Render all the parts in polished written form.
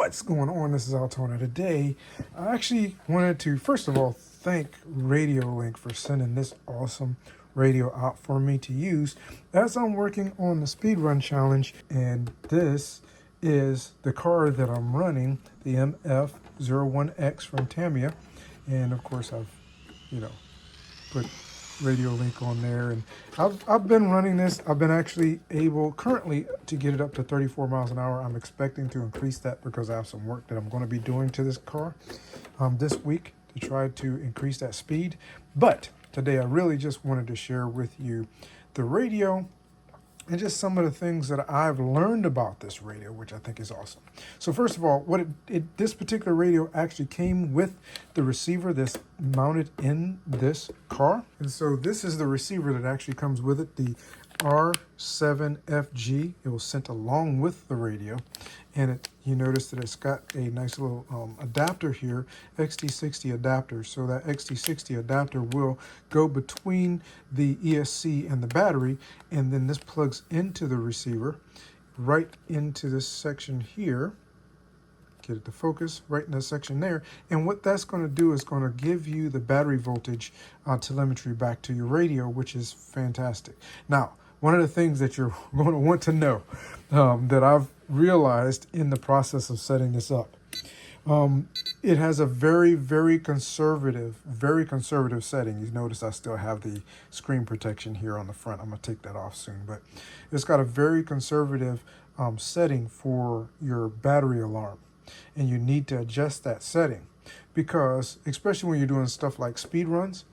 What's going on? This is AlTone. Today, I actually wanted to, first of all, thank Radiolink for sending this awesome radio out for me to use as I'm working on the speed run challenge. And this is the car that I'm running, the MF01X from Tamiya. And of course, I've, put Radiolink on there, and I've been running this. I've been actually able currently to get it up to 34 miles an hour. I'm expecting to increase that because I have some work that I'm going to be doing to this car this week to try to increase that speed. But today I really just wanted to share with you the radio and just some of the things that I've learned about this radio, which I think is awesome. So first of all, this particular radio actually came with the receiver that's mounted in this car. And so this is the receiver that actually comes with it, the R7FG. It was sent along with the radio. And you notice that it's got a nice little adapter here, XT60 adapter. So that XT60 adapter will go between the ESC and the battery, and then this plugs into the receiver right into this section here. Get it to focus right in that section there. And what that's going to do is going to give you the battery voltage telemetry back to your radio, which is fantastic. Now, one of the things that you're going to want to know that I've realized in the process of setting this up, it has a very, very conservative setting. You notice I still have the screen protection here on the front. I'm going to take that off soon, but it's got a very conservative setting for your battery alarm. And you need to adjust that setting because, especially when you're doing stuff like speed runs,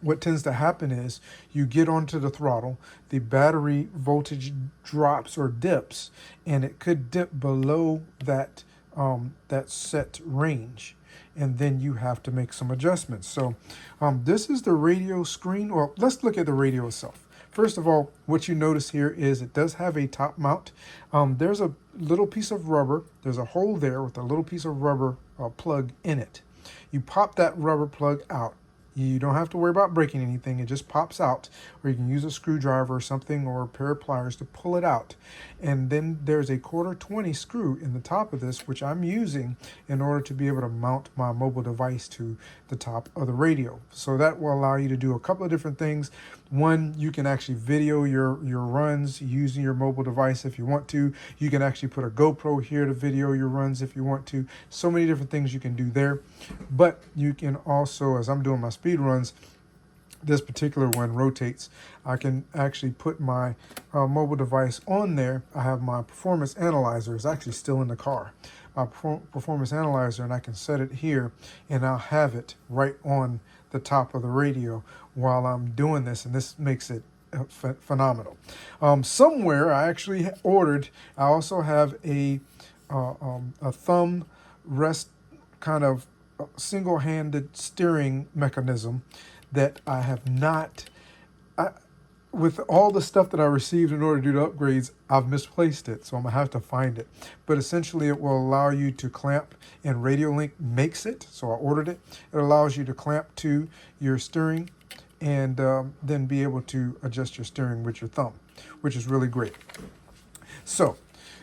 what tends to happen is you get onto the throttle, the battery voltage drops or dips, and it could dip below that that set range, and then you have to make some adjustments. So this is the radio screen. Well, let's look at the radio itself. First of all, what you notice here is it does have a top mount. There's a little piece of rubber. There's a hole there with a little piece of rubber plug in it. You pop that rubber plug out. You don't have to worry about breaking anything. It just pops out, or you can use a screwdriver or something or a pair of pliers to pull it out. And then there's a 1/4-20 screw in the top of this, which I'm using in order to be able to mount my mobile device to the top of the radio. So that will allow you to do a couple of different things. One, you can actually video your runs using your mobile device if you want to. You can actually put a GoPro here to video your runs if you want to. So many different things you can do there. But you can also, as I'm doing my speed runs, this particular one rotates. I can actually put my mobile device on there. I have my performance analyzer. It's actually still in the car. My performance analyzer, and I can set it here, and I'll have it right on the top of the radio while I'm doing this, and this makes it phenomenal. Somewhere I actually ordered, I also have a thumb rest kind of single-handed steering mechanism that I have not, with all the stuff that I received in order to do the upgrades, I've misplaced it, so I'm gonna have to find it. But essentially it will allow you to clamp, and Radiolink makes it, so I ordered it. It allows you to clamp to your steering and then be able to adjust your steering with your thumb, which is really great. So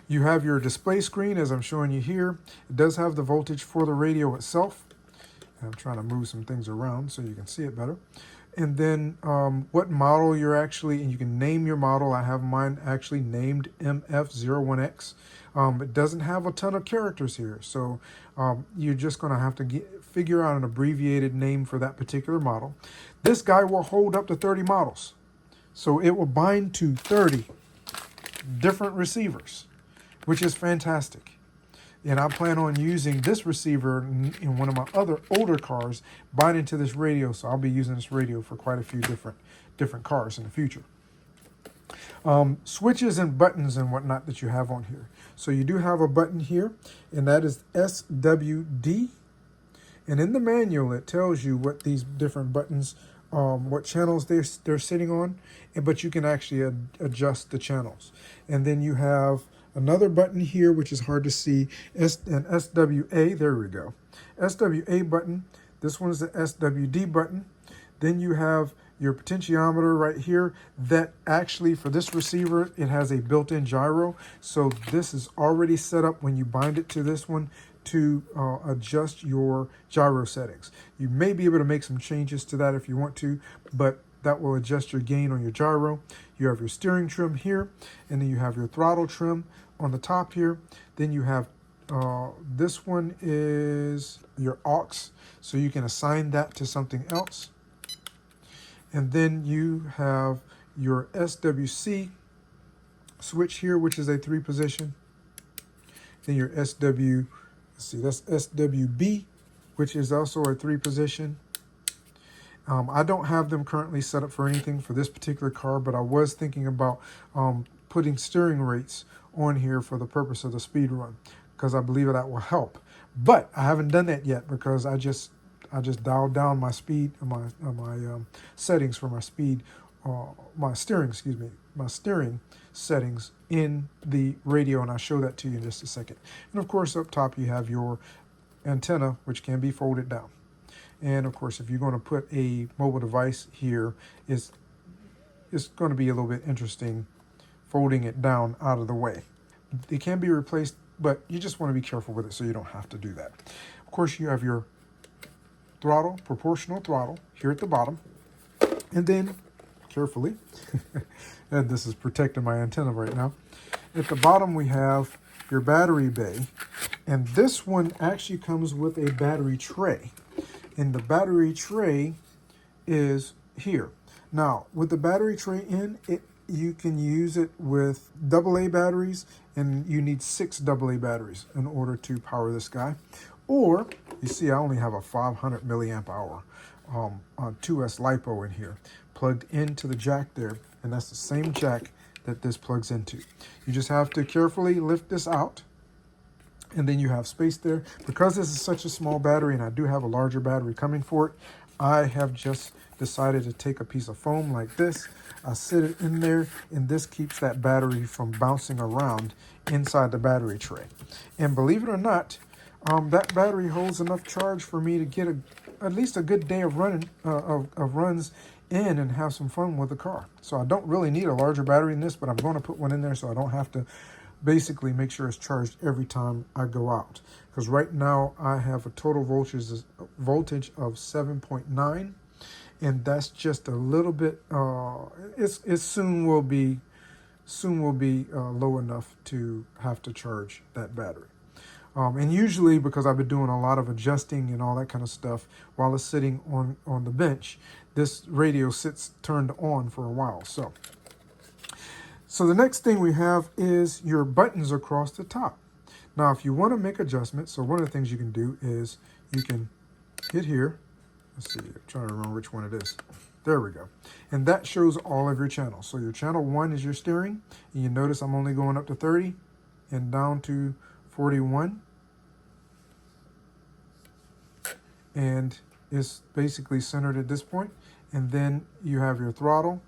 you have your display screen, as I'm showing you here. It does have the voltage for the radio itself. I'm trying to move some things around so you can see it better. And then what model you're actually, and you can name your model. I have mine actually named MF01X. It doesn't have a ton of characters here, so you're just going to have to figure out an abbreviated name for that particular model. This guy will hold up to 30 models, so it will bind to 30 different receivers, which is fantastic. And I plan on using this receiver in one of my other older cars, binding to this radio. So I'll be using this radio for quite a few different cars in the future. Switches and buttons and whatnot that you have on here. So you do have a button here, and that is SWD. And in the manual, it tells you what these different buttons, what channels they're sitting on, but you can actually adjust the channels. And then you have another button here, which is hard to see, an SWA, there we go. SWA button, this one is the SWD button. Then you have your potentiometer right here. That actually, for this receiver, it has a built-in gyro. So this is already set up when you bind it to this one to adjust your gyro settings. You may be able to make some changes to that if you want to, but that will adjust your gain on your gyro. You have your steering trim here, and then you have your throttle trim on the top here. Then you have this one is your aux, so you can assign that to something else. And then you have your SWC switch here, which is a 3-position. Then your SW, let's see, that's SWB, which is also a 3-position. I don't have them currently set up for anything for this particular car, but I was thinking about putting steering rates on here for the purpose of the speed run, because I believe that will help. But I haven't done that yet because I just dialed down my speed, my settings for my speed, my steering settings in the radio, and I'll show that to you in just a second. And of course, up top you have your antenna, which can be folded down. And of course, if you're going to put a mobile device here, it's going to be a little bit interesting folding it down out of the way. It can be replaced, but you just want to be careful with it so you don't have to do that. Of course, you have your throttle, proportional throttle here at the bottom. And then, carefully, and this is protecting my antenna right now, at the bottom we have your battery bay. And this one actually comes with a battery tray. And the battery tray is here. Now, with the battery tray in, you can use it with AA batteries, and you need 6 AA batteries in order to power this guy. Or, you see I only have a 500 milliamp hour 2S LiPo in here, plugged into the jack there, and that's the same jack that this plugs into. You just have to carefully lift this out, and then you have space there. Because this is such a small battery, and I do have a larger battery coming for it, I have just decided to take a piece of foam like this. I sit it in there, and this keeps that battery from bouncing around inside the battery tray. And believe it or not, that battery holds enough charge for me to get at least a good day of running of runs in and have some fun with the car. So I don't really need a larger battery in this, but I'm going to put one in there so I don't have to basically make sure it's charged every time I go out. Because right now I have a total voltage of 7.9, and that's just a little bit. It soon will be low enough to have to charge that battery. And usually, because I've been doing a lot of adjusting and all that kind of stuff while it's sitting on the bench, this radio sits turned on for a while. So the next thing we have is your buttons across the top. Now, if you want to make adjustments, so one of the things you can do is you can hit here. Let's see, I'm trying to remember which one it is. There we go. And that shows all of your channels. So your channel 1 is your steering. And you notice I'm only going up to 30 and down to 41. And it's basically centered at this point. And then you have your throttle.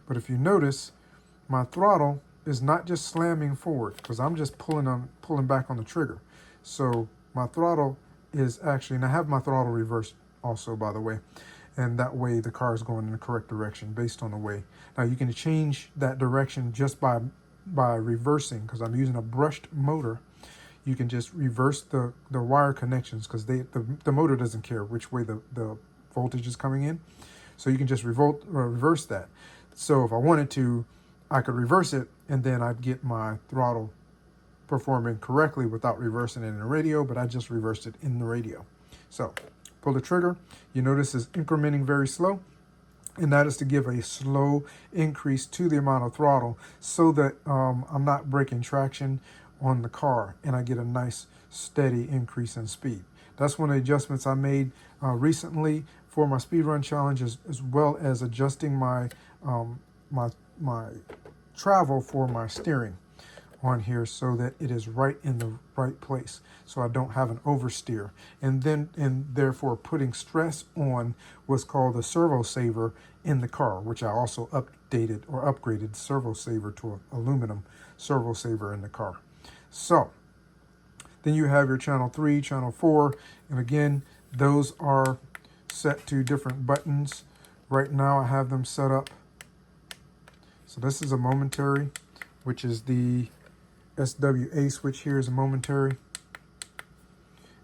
But if you notice, my throttle is not just slamming forward, because I'm just pulling back on the trigger. So my throttle is actually, and I have my throttle reversed also, by the way, and that way the car is going in the correct direction based on the way. Now you can change that direction just by reversing, because I'm using a brushed motor. You can just reverse the wire connections, because the motor doesn't care which way the voltage is coming in. So you can just reverse that. So if I wanted to, I could reverse it, and then I'd get my throttle performing correctly without reversing it in the radio, but I just reversed it in the radio. So pull the trigger. You notice it's incrementing very slow, and that is to give a slow increase to the amount of throttle so that I'm not breaking traction on the car, and I get a nice steady increase in speed. That's one of the adjustments I made recently for my speed run challenge, as well as adjusting my my travel for my steering on here so that it is right in the right place, so I don't have an oversteer, and therefore putting stress on what's called the servo saver in the car, which I also upgraded servo saver to an aluminum servo saver in the car. So then you have your channel 3, channel 4, and again, those are set to different buttons. Right now I have them set up. So this is a momentary, which is the SWA switch here is a momentary.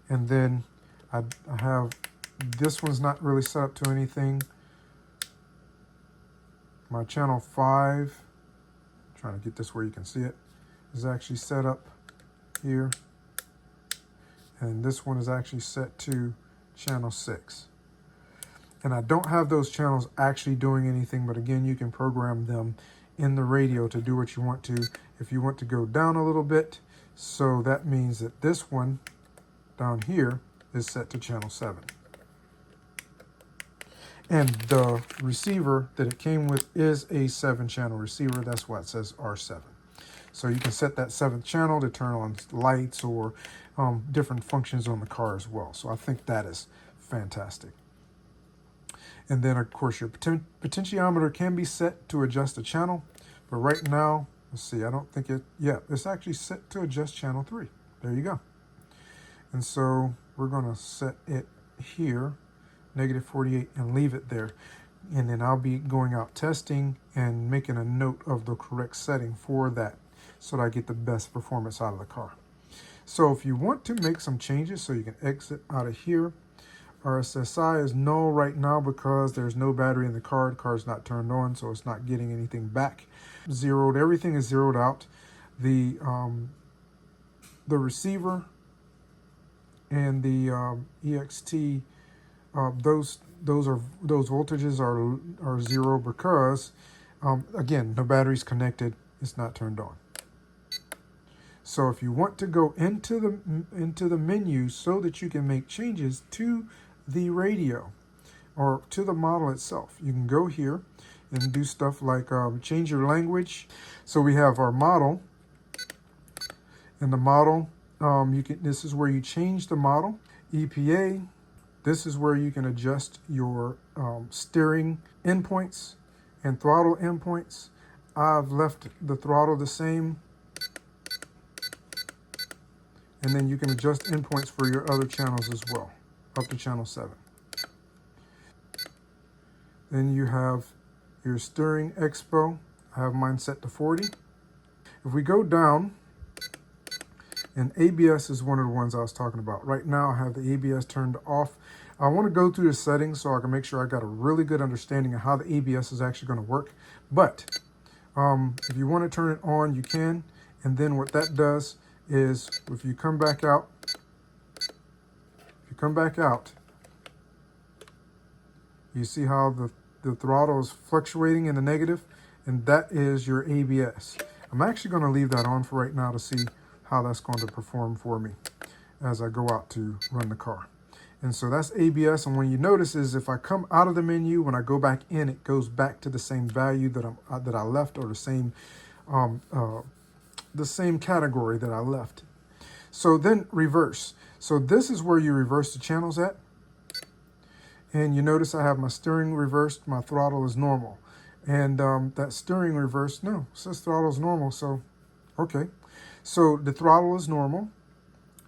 And then I have, this one's not really set up to anything. My channel 5, trying to get this where you can see it, is actually set up here. And this one is actually set to channel 6. And I don't have those channels actually doing anything, but again, you can program them in the radio to do what you want to. If you want to go down a little bit, so that means that this one down here is set to channel 7. And the receiver that it came with is a 7-channel receiver. That's why it says R7. So you can set that 7th channel to turn on lights or different functions on the car as well. So I think that is fantastic. And then, of course, your potentiometer can be set to adjust the channel. But right now, let's see, I don't think it, yeah, it's actually set to adjust channel 3. There you go. And so we're going to set it here, -48, and leave it there. And then I'll be going out testing and making a note of the correct setting for that so that I get the best performance out of the car. So if you want to make some changes so you can exit out of here, RSSI is null right now because there's no battery in the car. The car's not turned on, so it's not getting anything back. Zeroed, everything is zeroed out. The receiver and the EXT, those voltages are zero because again, no battery's connected. It's not turned on. So if you want to go into the menu so that you can make changes to the radio or to the model itself, you can go here and do stuff like change your language. So we have our model. In the model, this is where you change the model. EPA, this is where you can adjust your steering endpoints and throttle endpoints. I've left the throttle the same. And then you can adjust endpoints for your other channels as well, up to channel 7. Then you have your steering expo. I have mine set to 40. If we go down, and ABS is one of the ones I was talking about. Right now I have the ABS turned off. I want to go through the settings so I can make sure I got a really good understanding of how the ABS is actually going to work. But if you want to turn it on, you can. And then what that does is if you come back out, you see how the throttle is fluctuating in the negative, and that is your ABS. I'm actually going to leave that on for right now to see how that's going to perform for me as I go out to run the car. And so that's ABS, and when you notice is if I come out of the menu, when I go back in, it goes back to the same value that I left, or the same category that I left. So then reverse. So this is where you reverse the channels at. And you notice I have my steering reversed, my throttle is normal. And that steering reversed, no, it says throttle is normal, so okay. So the throttle is normal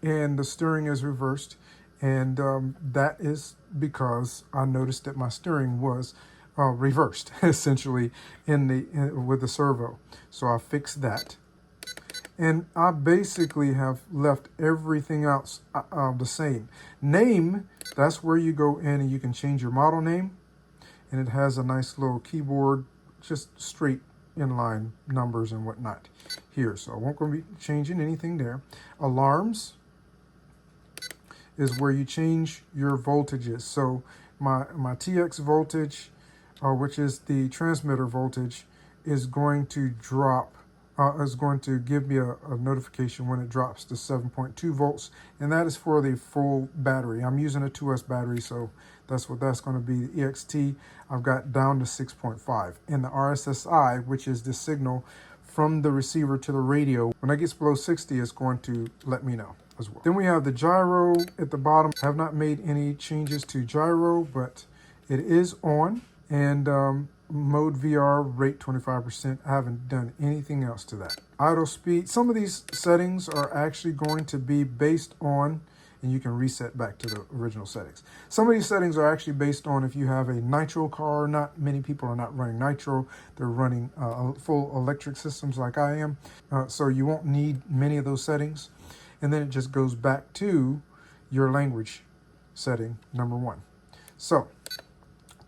and the steering is reversed. And that is because I noticed that my steering was reversed, essentially, with the servo. So I fixed that. And I basically have left everything else the same. Name, that's where you go in and you can change your model name. And it has a nice little keyboard, just straight inline numbers and whatnot here. So I won't go be changing anything there. Alarms is where you change your voltages. So my TX voltage, which is the transmitter voltage, is going to drop, is going to give me a notification when it drops to 7.2 volts, and that is for the full battery. I'm using a 2S battery, so that's what that's going to be. The EXT, I've got down to 6.5. And the RSSI, which is the signal from the receiver to the radio, when it gets below 60, it's going to let me know as well. Then we have the gyro at the bottom. I have not made any changes to gyro, but it is on. And mode VR, rate 25%. I haven't done anything else to that. Idle speed. Some of these settings are actually going to be based on and you can reset back to the original settings. Some of these settings are actually based on if you have a nitro car. Not many people are not running nitro. They're running full electric systems like I am. So you won't need many of those settings. And then it just goes back to your language setting, number 1. So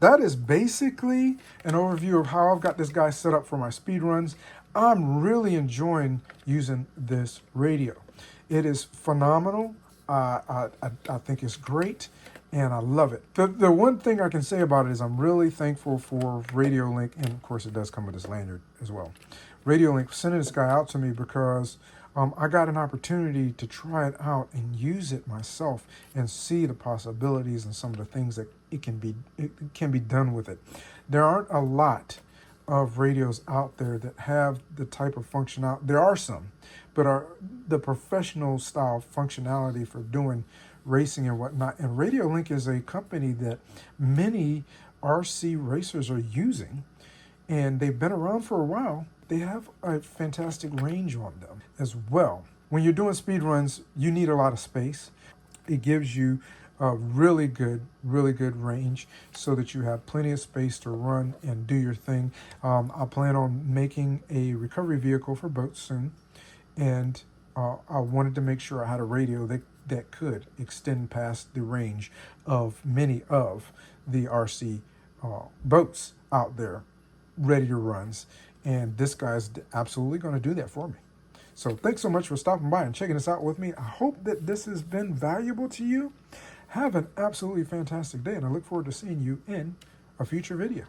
that is basically an overview of how I've got this guy set up for my speed runs. I'm really enjoying using this radio. It is phenomenal. I think it's great, and I love it. The one thing I can say about it is I'm really thankful for Radiolink, and of course it does come with this lanyard as well. Radiolink sending this guy out to me because I got an opportunity to try it out and use it myself and see the possibilities and some of the things that it can be done with it. There aren't a lot of radios out there that have the type of functionality. There are some, but the professional style functionality for doing racing and whatnot. And Radiolink is a company that many RC racers are using, and they've been around for a while. They have a fantastic range on them as well. When you're doing speed runs, you need a lot of space. It gives you a really good range so that you have plenty of space to run and do your thing. I plan on making a recovery vehicle for boats soon, and I wanted to make sure I had a radio that could extend past the range of many of the RC boats out there ready to runs. And this guy's absolutely going to do that for me. So thanks so much for stopping by and checking this out with me. I hope that this has been valuable to you. Have an absolutely fantastic day, and I look forward to seeing you in a future video.